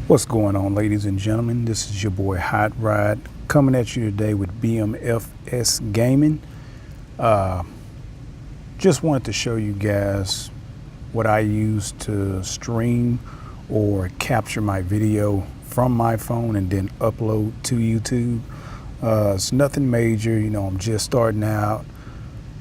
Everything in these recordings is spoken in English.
What's going on, ladies and gentlemen? This is your boy Hot Rod coming at you today with BMFS Gaming. Just wanted to show you guys what I use to stream or capture my video from my phone and then upload to YouTube. It's nothing major, you know, I'm just starting out.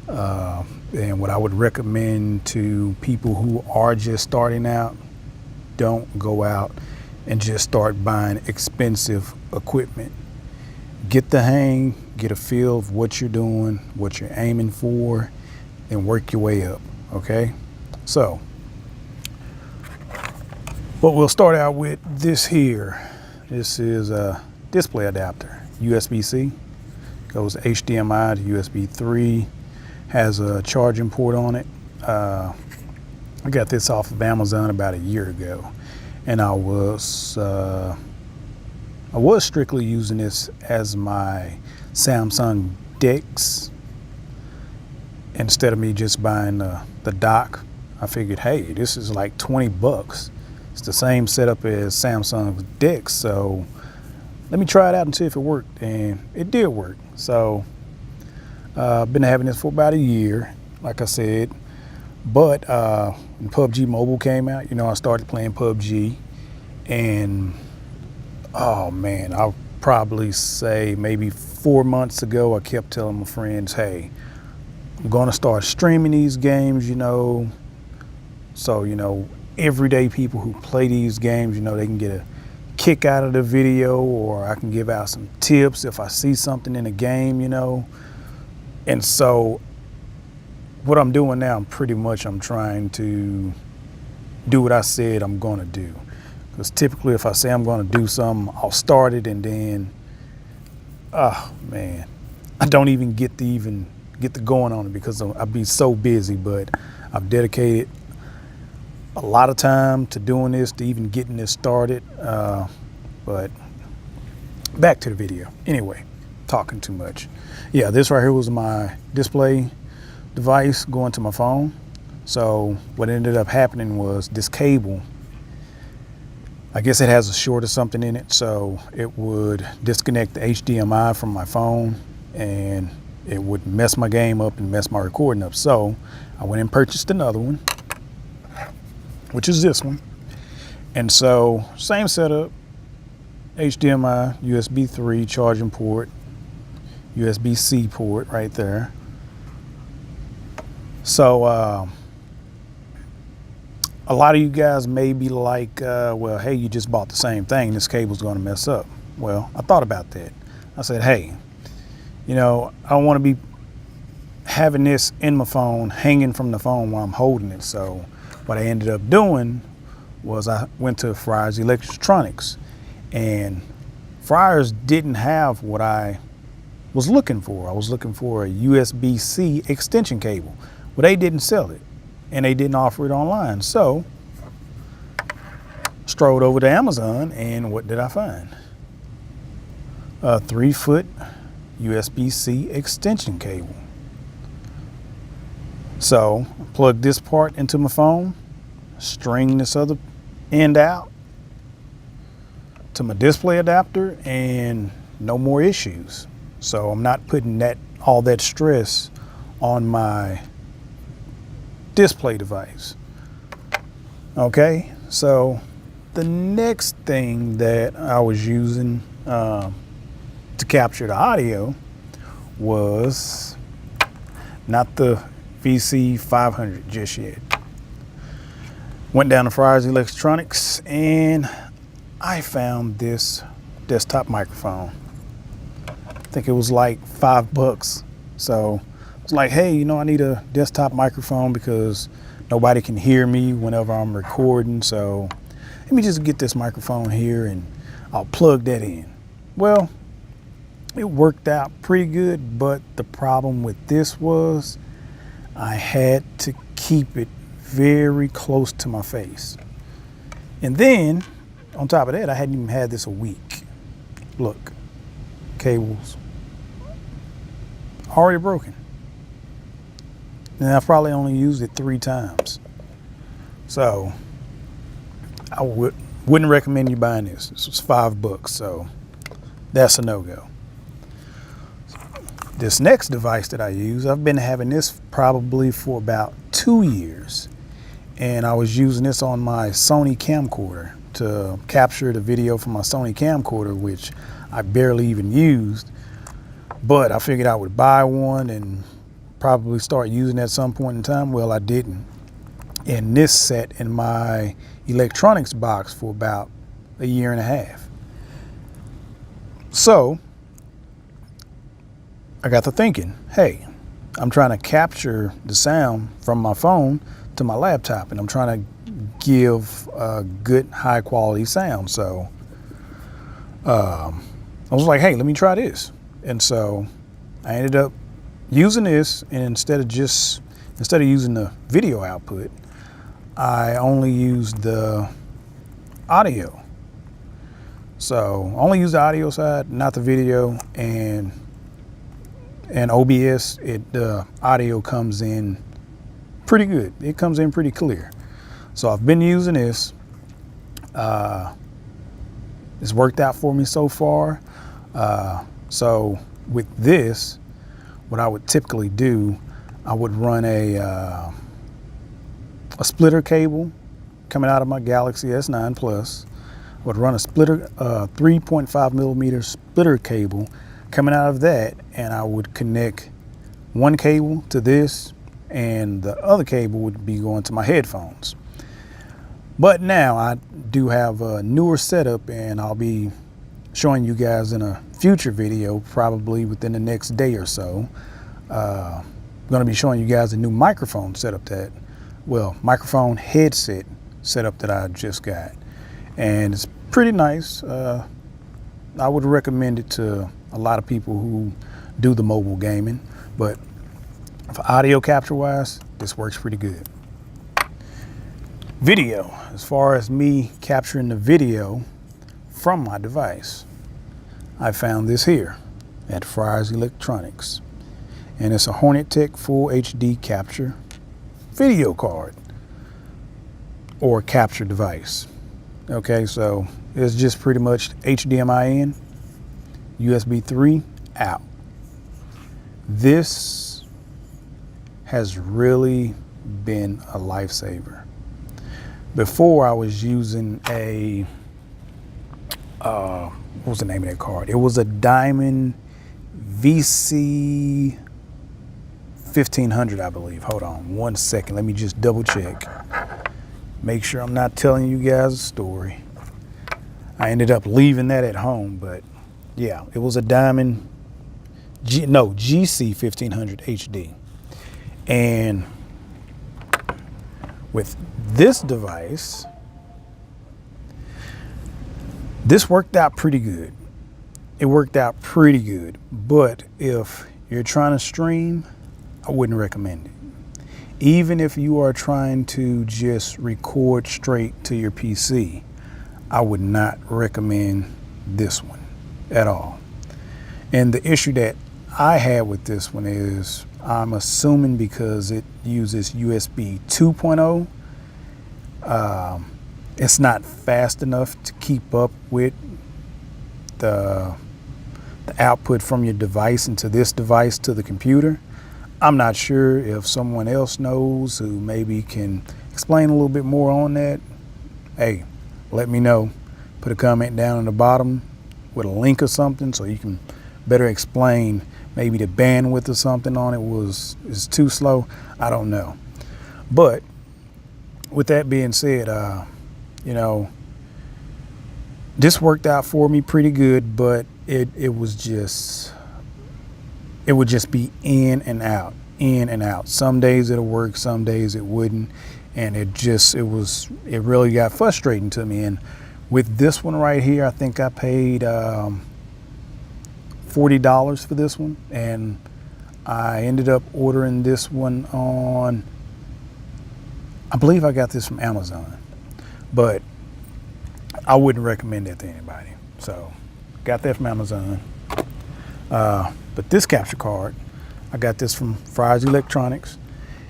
And what I would recommend to people who are just starting out, don't go out and just start buying expensive equipment. Get the hang, get a feel of what you're doing, what you're aiming for, and work your way up, okay? So, but we'll start out with this here. This is a display adapter, USB-C, goes HDMI to USB 3, has a charging port on it. I got this off of Amazon about a year ago. And I was strictly using this as my Samsung DeX. Instead of me just buying the dock, I figured, hey, this is like 20 bucks. It's the same setup as Samsung's DeX, so let me try it out and see if it worked. And it did work. So I've been having this for about a year, like I said. But when PUBG Mobile came out, you know, I started playing PUBG, and oh man, I'll probably say maybe 4 months ago, I kept telling my friends, hey, I'm gonna start streaming these games, you know, so, you know, everyday people who play these games, you know, they can get a kick out of the video, or I can give out some tips if I see something in a game, you know. And so what I'm doing now, I'm trying to do what I said I'm going to do. Because typically if I say I'm going to do something, I'll start it and then, oh man, I don't even get to going on it because I'll be so busy. But I've dedicated a lot of time to doing this, to even getting this started. But back to the video. Anyway, talking too much. Yeah, this right here was my display device going to my phone. So what ended up happening was this cable, I guess it has a short or something in it, so it would disconnect the HDMI from my phone and it would mess my game up and mess my recording up. So I went and purchased another one, which is this one. And so same setup, HDMI, USB 3 charging port, USB-C port right there. So a lot of you guys may be like, well, hey, you just bought the same thing. This cable's going to mess up. Well, I thought about that. I said, hey, you know, I don't want to be having this in my phone, hanging from the phone while I'm holding it. So what I ended up doing was I went to Friars Electronics, and Friars didn't have what I was looking for. I was looking for a USB-C extension cable. Well, they didn't sell it, and they didn't offer it online. So strolled over to Amazon, and what did I find? A 3-foot USB-C extension cable. So I plugged this part into my phone, string this other end out to my display adapter, and no more issues. So I'm not putting all that stress on my display device. Okay, so the next thing that I was using to capture the audio was not the VC500 just yet. Went down to Friars Electronics and I found this desktop microphone. I think it was like $5. So it's like, hey, you know, I need a desktop microphone because nobody can hear me whenever I'm recording. So let me just get this microphone here and I'll plug that in. Well, it worked out pretty good, but the problem with this was I had to keep it very close to my face. And then on top of that, I hadn't even had this a week. Look, cables already broken. And I've probably only used it 3 times. So I Wouldn't recommend you buying this. This was $5, so that's a no-go. This next device that I use, I've been having this probably for about 2 years. And I was using this on my Sony camcorder to capture the video from my Sony camcorder, which I barely even used. But I figured I would buy one and probably start using it at some point in time. Well, I didn't. And this sat in my electronics box for about a year and a half. So I got to thinking, hey, I'm trying to capture the sound from my phone to my laptop, and I'm trying to give a good high quality sound. So I was like, hey, let me try this. And so I ended up using this, and instead of using the video output, I only used the audio. So I only use the audio side, not the video. And OBS, the audio comes in pretty good. It comes in pretty clear. So I've been using this. It's worked out for me so far. So with this, what I would typically do, I would run a splitter cable coming out of my Galaxy S9 Plus. I would run a splitter, 3.5 millimeter splitter cable coming out of that, and I would connect one cable to this, and the other cable would be going to my headphones. But now I do have a newer setup, and I'll be showing you guys in a future video, probably within the next day or so. I'm going to be showing you guys a new microphone setup microphone headset setup that I just got. And it's pretty nice. I would recommend it to a lot of people who do the mobile gaming, but for audio capture wise, this works pretty good. Video, as far as me capturing the video from my device, I found this here at Fry's Electronics, and it's a HornetTek Full HD capture video card or capture device. Okay, so it's just pretty much HDMI in, USB 3 out. This has really been a lifesaver. Before, I was using a what was the name of that card? It was a Diamond VC 1500, I believe. Hold on one second. Let me just double check. Make sure I'm not telling you guys a story. I ended up leaving that at home, but yeah, it was a Diamond GC 1500 HD. And with this device, this worked out pretty good. It worked out pretty good, but if you're trying to stream, I wouldn't recommend it. Even if you are trying to just record straight to your PC, I would not recommend this one at all. And the issue that I had with this one is, I'm assuming because it uses USB 2.0, it's not fast enough to keep up with the output from your device into this device to the computer. I'm not sure if someone else knows who maybe can explain a little bit more on that. Hey, let me know. Put a comment down in the bottom with a link or something so you can better explain. Maybe the bandwidth or something on it is too slow. I don't know. But with that being said, you know, this worked out for me pretty good, but it would just be in and out, in and out. Some days it'll work, some days it wouldn't, and it really got frustrating to me. And with this one right here, I think I paid $40 for this one, and I ended up ordering this one on, I believe I got this from Amazon, but I wouldn't recommend that to anybody. So got that from Amazon. But this capture card, I got this from Fry's Electronics,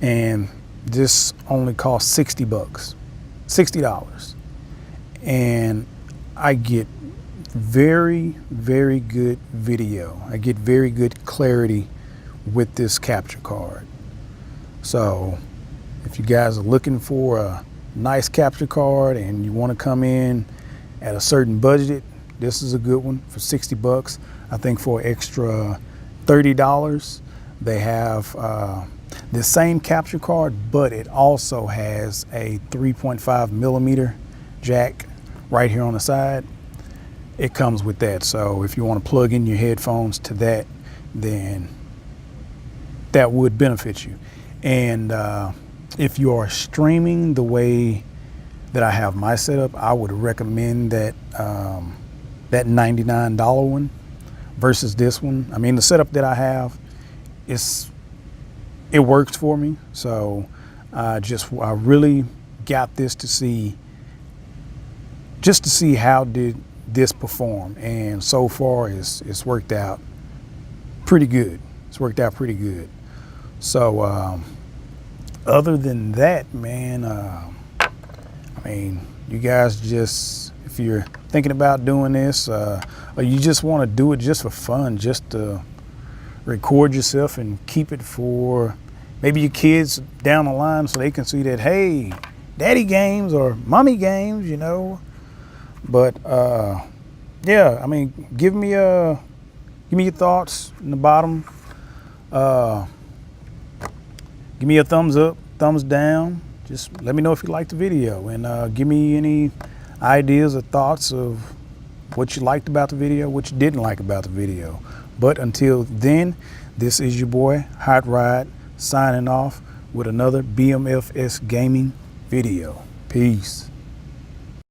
and this only cost $60. and I get very, very good video. I get very good clarity with this capture card. So if you guys are looking for a nice capture card and you want to come in at a certain budget, this is a good one for 60 bucks. I think for extra $30, they have the same capture card, but it also has a 3.5 millimeter jack right here on the side. It comes with that. So if you want to plug in your headphones to that, then that would benefit you. And if you are streaming the way that I have my setup, I would recommend that that $99 one versus this one. I mean, the setup that I have, it works for me. So I really got this to see how did this perform, and so far it's worked out pretty good. It's worked out pretty good. So other than that, man, I mean, you guys just, if you're thinking about doing this, or you just want to do it just for fun, just to record yourself and keep it for maybe your kids down the line so they can see that, hey, daddy games or mommy games, you know. But yeah, I mean, give me your thoughts in the bottom. Give me a thumbs up, thumbs down. Just let me know if you liked the video, and give me any ideas or thoughts of what you liked about the video, what you didn't like about the video. But until then, this is your boy Hot Rod signing off with another BMFS gaming video. Peace.